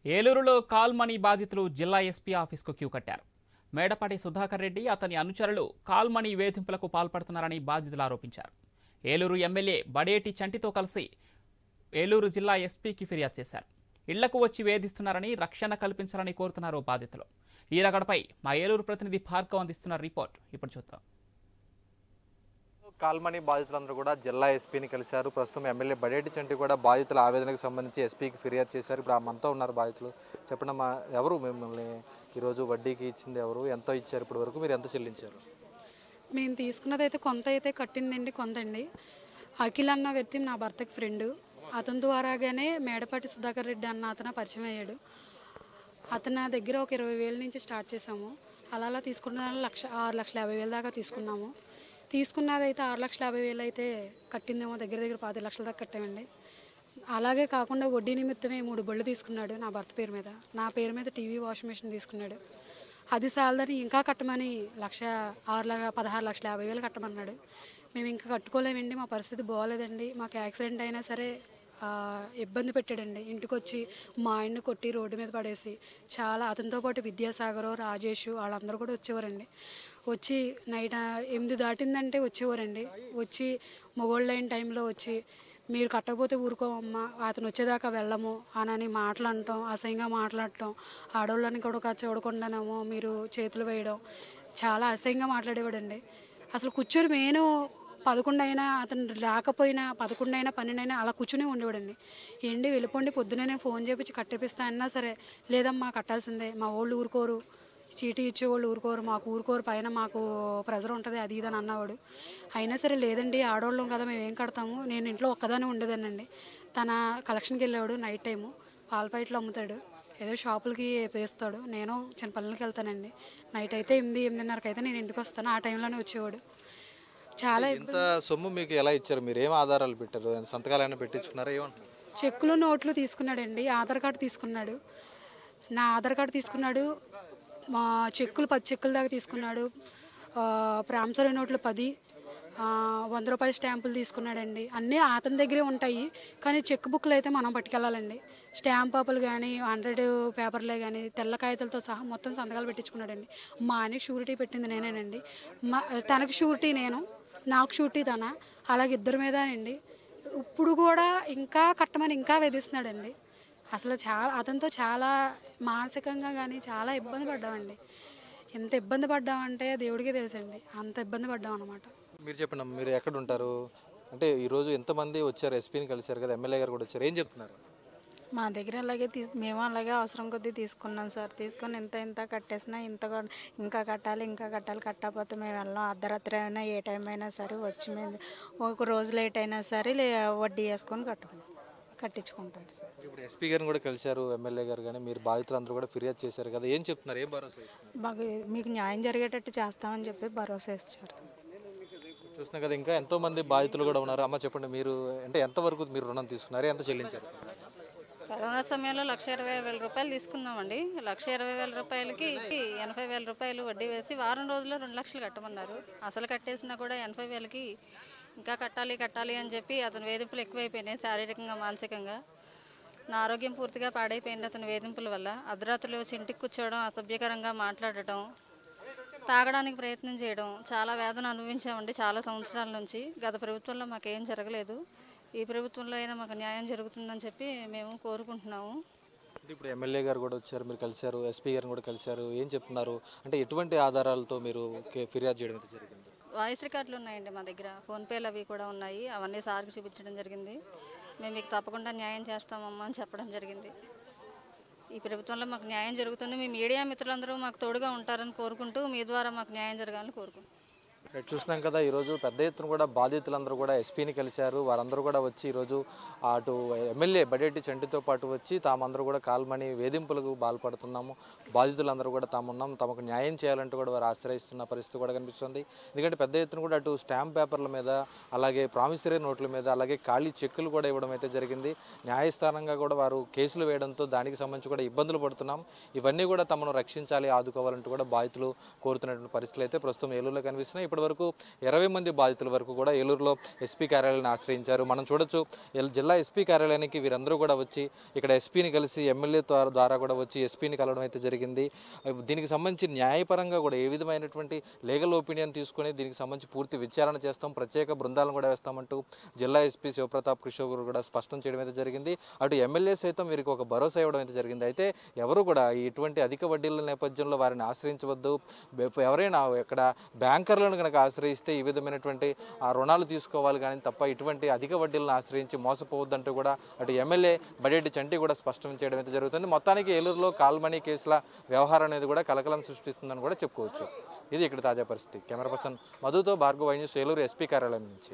ఏలూరులో call money బాధితులు జిల్లా ఎస్పీ ఆఫీస్కు క్యూ కట్టారు. మేడపాటి సుధాకర్ రెడ్డి, అతని అనుచరులు కాల్ మనీ వేధింపులకు పాల్పడుతున్నారని బాధితులు ఆరోపించారు. ఏలూరు ఎమ్మెల్యే బడేటి చంటితో కలిసి ఏలూరు జిల్లా ఎస్పీకి ఫిర్యాదు చేశారు. ఇళ్లకు వచ్చి వేధిస్తున్నారని, రక్షణ కల్పించాలని కోరుతున్నారు బాధితులు. ఈ రగడపై మా ఏలూరు ప్రతినిధి భార్గవ్ అందిస్తున్న రిపోర్ట్ ఇప్పుడు చూద్దాం. కాల్మనీ బాధితులందరూ కూడా జిల్లా ఎస్పీని కలిశారు. ప్రస్తుతం ఎమ్మెల్యే బడేటి చంటి కూడా బాధితుల ఆవేదనకు సంబంధించి ఎస్పీకి ఫిర్యాదు చేశారు. ఇప్పుడు మనతో ఉన్నారు బాధితులు. చెప్పండి అమ్మా, ఎవరు మిమ్మల్ని ఈరోజు వడ్డీకి ఇచ్చింది ఎవరు, ఎంత ఇచ్చారు, ఇప్పటి వరకు మీరు ఎంత చెల్లించారు? మేము తీసుకున్నది అయితే కొంత అయితే కట్టిందండి, కొంతండి. అఖిల్ అన్న వ్యక్తి నా భర్తకి ఫ్రెండ్. అతని ద్వారాగానే మేడపాటి సుధాకర్ రెడ్డి అన్న అతను పరిచయం అయ్యాడు. అతని దగ్గర ఒక 20,000 నుంచి స్టార్ట్ చేసాము. అలా తీసుకున్న 6,50,000 దాకా తీసుకున్నాము. తీసుకున్నది అయితే 6,50,000 అయితే కట్టిందేమో, దగ్గర 10 లక్షల దాకా కట్టామండి. అలాగే కాకుండా వడ్డీ నిమిత్తమే 3 బళ్ళు తీసుకున్నాడు నా భర్త పేరు మీద. నా పేరు మీద టీవీ వాషింగ్ మెషిన్ తీసుకున్నాడు. అది సాలదని ఇంకా కట్టమని 16,50,000 కట్టమన్నాడు. మేము ఇంకా కట్టుకోలేమండి, మా పరిస్థితి బాగోలేదండి, మాకు యాక్సిడెంట్ అయినా సరే ఇబ్బంది పెట్టాడండి. ఇంటికి వచ్చి మా ఆయన్ని కొట్టి రోడ్డు మీద పడేసి చాలా, అతనితో పాటు విద్యాసాగరు, రాజేష్ వాళ్ళందరూ కూడా వచ్చేవారండి. వచ్చి నైట్ 8 దాటిందంటే వచ్చేవారండి. వచ్చి మొగోళ్ళు అయిన టైంలో వచ్చి మీరు కట్టకపోతే ఊరుకోమమ్మా, అతను వచ్చేదాకా వెళ్ళము అని మాట్లాడటం, అసహ్యంగా మాట్లాడటం, ఆడవాళ్ళని కూడా చూడకుండానేమో మీరు చేతులు వేయడం, చాలా అసహ్యంగా మాట్లాడేవాడండి. అసలు కూర్చొని నేను 11 అయినా, అతను రాకపోయినా 11 అయినా 12 అయినా అలా కూర్చుని ఉండేవాడండి. ఏంటి వెళ్ళిపోండి, పొద్దునే నేను ఫోన్ చేపించి కట్టేపిస్తా అన్నా సరే లేదమ్మా కట్టాల్సిందే, మా వాళ్ళు ఊరుకోరు, చీటీ ఇచ్చేవాళ్ళు ఊరుకోరు, మాకు ఊరుకోరు, పైన మాకు ప్రెజర్ ఉంటుంది అది ఇదని అన్నవాడు. అయినా సరే లేదండి, ఆడవాళ్ళం కదా మేము ఏం కడతాము, నేను ఇంట్లో ఒక్కదానే ఉండేదానండి. తన కలెక్షన్కి వెళ్ళేవాడు, నైట్ టైము పాల ప్యాకెట్లు అమ్ముతాడు, ఏదో షాపులకి వేస్తాడు. నేను చిన్న పల్లెలకి వెళ్తానండి. నైట్ అయితే 8-8:30కి అయితే నేను ఇంటికి వస్తాను. ఆ టైంలోనే వచ్చేవాడు. చాలా ఇంత సొమ్ము మీకు ఎలా ఇచ్చారు? మీరు ఏం ఆధారాలు పెట్టారు? సంతకాలు ఏమైనా పెట్టించుకున్నారా? ఏమంటారు? చెక్కులు, నోట్లు తీసుకున్నాడండి. ఆధార్ కార్డు తీసుకున్నాడు, నా ఆధార్ కార్డు తీసుకున్నాడు. మా చెక్కులు 10 చెక్కుల దాకా తీసుకున్నాడు. ప్రామిసరీ నోట్లు 10, 100 రూపాయల స్టాంపులు తీసుకున్నాడండి. అన్నీ అతని దగ్గరే ఉంటాయి, కానీ చెక్ బుక్లు అయితే మనం పట్టుకెళ్ళాలండి. స్టాంప్ పేపర్లు కానీ 100 పేపర్లే కానీ తెల్ల కాగితాలతో సహా మొత్తం సంతకాలు పెట్టించుకున్నాడండి. మా ఆయనకి షూరిటీ పెట్టింది నేనేనండి. తనకు షూరిటీ నేను, నాకు షూరిటీ తన, అలాగే ఇద్దరి మీద అండి. ఇప్పుడు కూడా ఇంకా కట్టమని ఇంకా వేధిస్తున్నాడండి. అసలు అతనితో చాలా మానసికంగా కానీ చాలా ఇబ్బంది పడ్డామండి. ఎంత ఇబ్బంది పడ్డామంటే దేవుడికే తెలుసండి, అంత ఇబ్బంది పడ్డాం అనమాట. మీరు చెప్పండి, మీరు ఎక్కడ ఉంటారు? అంటే ఈరోజు ఎంతమంది వచ్చారు? ఎస్పీని కలిశారు కదా, ఎమ్మెల్యే గారు కూడా వచ్చారు, ఏం చెప్తున్నారు? మా దగ్గర అలాగే మేము అలాగే అవసరం కొద్దీ తీసుకున్నాం సార్. తీసుకొని ఇంత కట్టేసినా ఇంకా కట్టాలి కట్టకపోతే మేము వెళ్ళాం. అర్ధరాత్రి అయినా ఏ టైం అయినా సరే వచ్చి మేము ఒక రోజు లేట్ అయినా సరే వడ్డీ వేసుకొని కట్టించుకుంటాం సార్. ఇప్పుడు ఎస్పీ గారిని కూడా కలిశారు, ఎమ్మెల్యే గారు కానీ, మీరు బాధితులందరూ కూడా ఫిర్యాదు చేశారు కదా, ఏం చెప్తున్నారు? ఏం భరోసా ఇస్తున్నారు? మాకు మీకు న్యాయం జరిగేటట్టు చేస్తామని చెప్పి భరోసా ఇచ్చారు. చూస్తున్నా కదా, ఇంకా ఎంతో మంది బాధితులు కూడా ఉన్నారు. అమ్మ చెప్పండి, మీరు అంటే ఎంతవరకు మీరు రుణం తీసుకున్నారు, ఎంత చెల్లించారు? కరోనా సమయంలో 1,20,000 రూపాయలు తీసుకున్నామండి. 1,20,000 రూపాయలకి 80,000 రూపాయలు వడ్డీ వేసి వారం రోజుల్లో 2 లక్షలు కట్టమన్నారు. అసలు కట్టేసినా కూడా 80,000కి ఇంకా కట్టాలి అని చెప్పి అతని వేధింపులు ఎక్కువైపోయినాయి, శారీరకంగా మానసికంగా. నా ఆరోగ్యం పూర్తిగా పాడైపోయింది అతని వేధింపుల వల్ల. అర్ధరాత్రులు వచ్చి ఇంటికి కూర్చోవడం, అసభ్యకరంగా మాట్లాడటం, తాగడానికి ప్రయత్నం చేయడం, చాలా వేదన అనుభవించామండి చాలా సంవత్సరాల నుంచి. గత ప్రభుత్వంలో మాకేం జరగలేదు, ఈ ప్రభుత్వంలో అయినా మాకు న్యాయం జరుగుతుందని చెప్పి మేము కోరుకుంటున్నాము. ఇప్పుడు ఎమ్మెల్యే గారు కూడా వచ్చారు, మీరు కలిశారు, ఎస్పీ గారిని కూడా కలిశారు, ఏం చెప్తున్నారు? అంటే ఎటువంటి ఆధారాలతో మీరు ఫిర్యాదు చేయడం అయితే జరిగింది? వాయిస్ రికార్డులు ఉన్నాయండి మా దగ్గర, ఫోన్పేలు అవి కూడా ఉన్నాయి. అవన్నీ సార్కి చూపించడం జరిగింది. మేము మీకు తప్పకుండా న్యాయం చేస్తామమ్మా అని చెప్పడం జరిగింది. ఈ ప్రభుత్వంలో మాకు న్యాయం జరుగుతుంది. మీ మీడియా మిత్రులందరూ మాకు తోడుగా ఉంటారని కోరుకుంటూ మీ ద్వారా మాకు న్యాయం జరగాలని కోరుకుంటున్నాం. చూస్తున్నాం కదా, ఈరోజు పెద్ద ఎత్తున కూడా బాధితులందరూ కూడా ఎస్పీని కలిశారు. వారందరూ కూడా వచ్చి ఈరోజు అటు ఎమ్మెల్యే బడేటి చంటితో పాటు వచ్చి తామందరూ కూడా కాల్మనీ వేధింపులకు బాల్పడుతున్నాము, బాధితులందరూ కూడా తామున్నాం, తమకు న్యాయం చేయాలంటూ కూడా వారు ఆశ్రయిస్తున్న పరిస్థితి కూడా కనిపిస్తుంది. ఎందుకంటే పెద్ద ఎత్తున కూడా అటు స్టాంప్ పేపర్ల మీద, అలాగే ప్రామిసరీ నోట్ల మీద, అలాగే ఖాళీ చెక్కులు కూడా ఇవ్వడం అయితే జరిగింది. న్యాయస్థానంగా కూడా వారు కేసులు వేయడంతో దానికి సంబంధించి కూడా ఇబ్బందులు పడుతున్నాం. ఇవన్నీ కూడా తమను రక్షించాలి, ఆదుకోవాలంటూ కూడా బాధితులు కోరుతున్నటువంటి పరిస్థితులు అయితే ప్రస్తుతం ఏలూరులో కనిపిస్తున్నాయి. ఇప్పటివరకు 20 మంది బాధితుల వరకు కూడా ఏలూరులో ఎస్పీ కార్యాలయాన్ని ఆశ్రయించారు. మనం చూడొచ్చు జిల్లా ఎస్పీ కార్యాలయానికి వీరందరూ కూడా వచ్చి ఇక్కడ ఎస్పీని కలిసి ఎమ్మెల్యే ద్వారా కూడా వచ్చి ఎస్పీని కలవడం అయితే జరిగింది. దీనికి సంబంధించి న్యాయపరంగా కూడా ఏ విధమైనటువంటి లీగల్ ఒపీనియన్ తీసుకుని దీనికి సంబంధించి పూర్తి విచారణ చేస్తాం, ప్రత్యేక బృందాలను కూడా వేస్తామంటూ జిల్లా ఎస్పీ శివప్రతాప్ కృష్ణ కూడా స్పష్టం చేయడం అయితే జరిగింది. అటు ఎమ్మెల్యే సైతం వీరికి ఒక భరోసా ఇవ్వడం అయితే జరిగింది. అయితే ఎవరు కూడా ఇటువంటి అధిక వడ్డీల నేపథ్యంలో వారిని ఆశ్రయించవద్దు, ఎవరైనా ఇక్కడ బ్యాంకర్లను కనుక ఆశ్రయిస్తే ఈ విధమైనటువంటి రుణాలు తీసుకోవాలి కానీ తప్ప ఇటువంటి అధిక వడ్డీలను ఆశ్రయించి మోసపోవద్దంటూ కూడా అటు ఎమ్మెల్యే బడేటి చంటి కూడా స్పష్టం చేయడం అయితే జరుగుతుంది. మొత్తానికి ఏలూరులో కాల్ మనీ కేసుల వ్యవహారం అనేది కూడా కలకలం సృష్టిస్తుందని కూడా చెప్పుకోవచ్చు. ఇది ఇక్కడ తాజా పరిస్థితి. కెమెరా పర్సన్ మధుతో భార్గవ్, న్యూస్, ఏలూరు ఎస్పీ కార్యాలయం నుంచి.